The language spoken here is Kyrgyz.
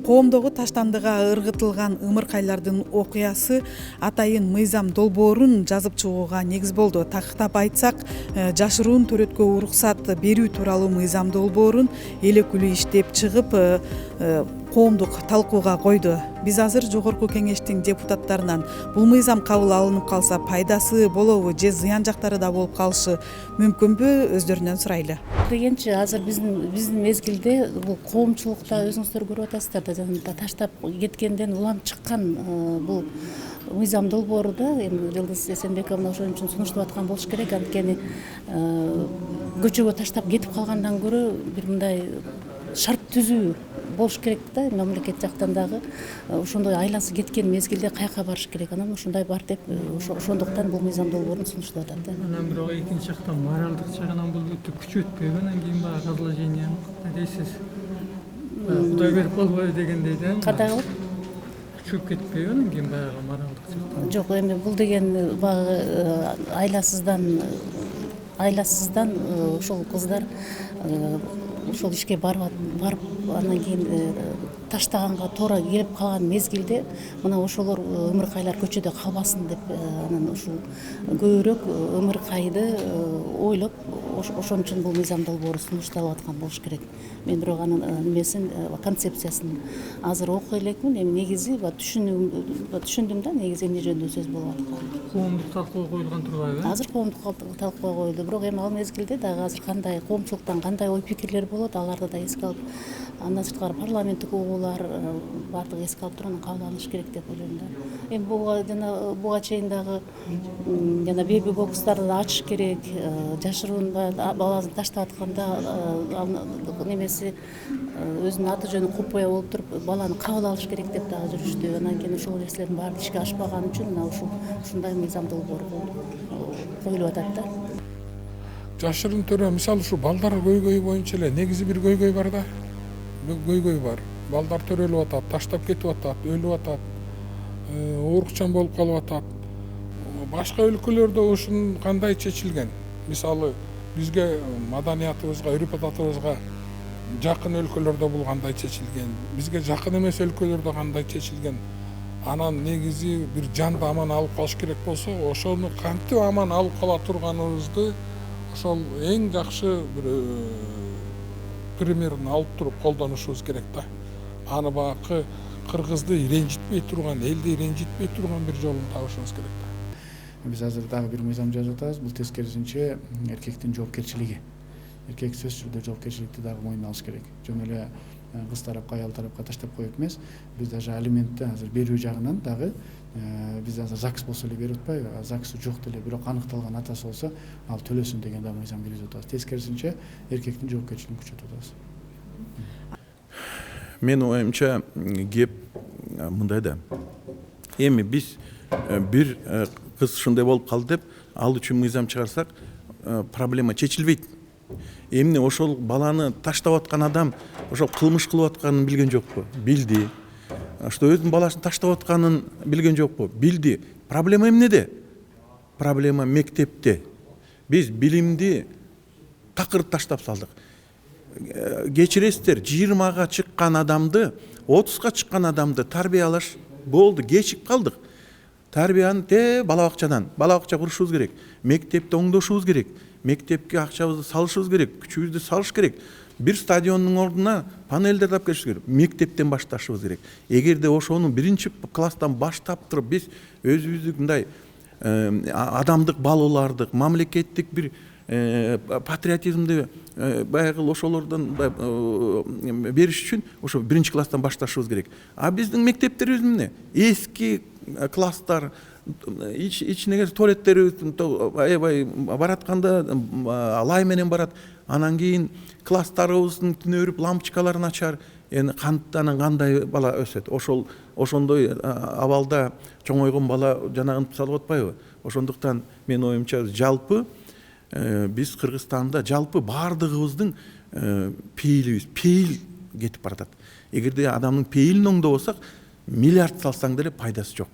Коомдогу таштандыга ыргытылган ымыркайлардын окуясы атайын мыйзам долбоорун жазып чыгууга негиз болду. Тактап айтсак, жашыруун төрөткө уруксат берүү тууралуу мыйзам долбоорун эл өкүлү иштеп чыгып, коомдук талкууга койду. Биз азыр жогорку кеңештин депутаттарынан бул мыйзам кабыл алынып калса пайдасы болобу же зыян жактары да болуп калышы мүмкүнбү, өздөрүнөн сурайлы. Дегенчи азыр биздин мезгилде бул коомчулукта өзүңүздөр көрүп атасыздар да, жана таштап кеткенден улам чыккан бул мыйзам долбоору да эми Жылдыз Эсенбековна ошон үчүн сунуштап аткан болуш керек. Анткени көчөгө таштап кетип калгандан көрө бир мындай шарт түзүү болуш керек да, мамлекет жактан дагы ошондой айласы кеткен мезгилде каяка барыш керек, анан ушундай бар деп ошондуктан бул мыйзам долбоорун сунуштап атат да. Анан бирок экинчи жактан моралдык жагынан бул өтө күчөтпөйбү, анан кийин баягы разложение дейсиз. Кудай берип болбойбу дегендей да. Кандай кылып? Күчөп кетпейби анан кийин баягы моралдык жактан? Жок, эми бул деген баягы айласыздан ошол кыздар ошол ишке барып анан кийин таштаганга туура келип калган мезгилде мына ошолор ымыркайлар көчөдө калбасын деп анан ушул көбүрөөк ымыркайды ойлоп ошон үчүн бул мыйзам долбоору сунушталып аткан болуш керек. Мен бирок анын немесин, концепциясын азыр окуй элекмин. Эми негизи түшүндүм да, негизи эмне жөнүндө сөз болуп атканын. Коомдук талкууга коюлган турбайбы? Азыр коомдук талкууга коюлду, бирок эми ал мезгилде дагы азыр кандай коомчулуктан кандай ой пикирлер болот, аларды да эске алып, андан сырткары парламенттик угуулар баардыгы эске алып туруп анан кабыл алыныш керек деп ойлойм да. Эми буга чейин дагы жана беби бокстарды да ачыш керек, жашыруунда баласын таштап атканда немеси өзүнүн аты жөнү купуя болуп туруп баланы кабыл алыш керек деп дагы жүрүштү. Анан кийин ошол нерселердин баары ишке ашпаган үчүн мына ушундай мыйзам долбоору коюлуп атат да. Жашырын төрө мисалы ушу балдар көйгөйү боюнча эле негизи бир көйгөй бар да. Көйгөй бар. Балдар төрөлүп атат, таштап кетип атат, өлүп атат, оорукчан болуп калып атат. Башка өлкөлөрдө ушун кандай чечилген? Мисалы бизге маданиятыбызга, үрп-адатыбызга жакын өлкөлөрдө бул кандай чечилген? Бизге жакын эмес өлкөлөрдө кандай чечилген? Анан негизи бир жанды аман алып калыш керек болсо, ошону кантип аман алып кала турганыбызды ошол эң жакшы бир примерин алып туруп колдонушубуз керек да. Аны баягы кыргызды ренжитпей турган, элди ренжитпей турган бир жолун табышыбыз керек да. Биз азыр дагы бир мыйзам жазып атабыз. Бул тескерисинче эркектин жоопкерчилиги. Эркек сөзсүз түрдө жоопкерчиликти дагы мойнуна алыш керек. Жөн эле кыз тарапка, аял тарапка таштап коюп эмес. Биз даже алиментти азыр берүү жагынан дагы биз азыр ЗАГС болсо эле берип атпайбы? ЗАГС жок деле, бирок аныкталган атасы болсо, ал төлөсүн деген да мыйзам киргизип атабыз. Тескерисинче эркектин жоопкерчилигин күчөтүп атабыз. Менин оюмча кеп мындай да. Эми биз бир кыз ушундай болуп калды деп, ал үчүн мыйзам чыгарсак, проблема чечилбейт. Эмне ошол баланы таштап аткан адам ошол кылмыш кылып атканын билген жокпу? Билди. Что өзүнүн баласын таштап атканын билген жокпу? Билди. Проблема эмнеде? Проблема мектепте. Биз билимди такыр таштап салдык. Кечиресиздер, 20га чыккан адамды, 30га чыккан адамды тарбиялаш болду, кечип калдык. Тарбияны бала бакча курушубуз керек. Мектепти оңдошубуз керек. Мектепке акчабызды салышыбыз керек, күчүбүздү салыш керек. Бир стадиондун ордуна панелдер тап келиш керек. Мектептен башташыбыз керек. Эгерде ошону биринчи класстан баштап туруп биз өзүбүздү мындай адамдык балуулардык, мамлекеттик бир патриотизмди баягы ошолордон бериш үчүн ошо биринчи класстан башташыбыз керек. А биздин мектептерибиз эмне? Эски класстар, ичинеге туалеттери аябай баратканда лай менен барат. Анан кийин класстарыбыздын түнөрүп лампочкаларын ачар. Эми кантан кандай бала өсөт? Ошондой абалда чоңойгон бала жанагынтип салып атпайбы? Ошондуктан менин оюмча жалпы биз Кыргызстанда жалпы баардыгыбыздын пейилибиз кетип баратат. Эгерде адамдын пейилин оңдобосок, миллиард салсаң деле пайдасы жок.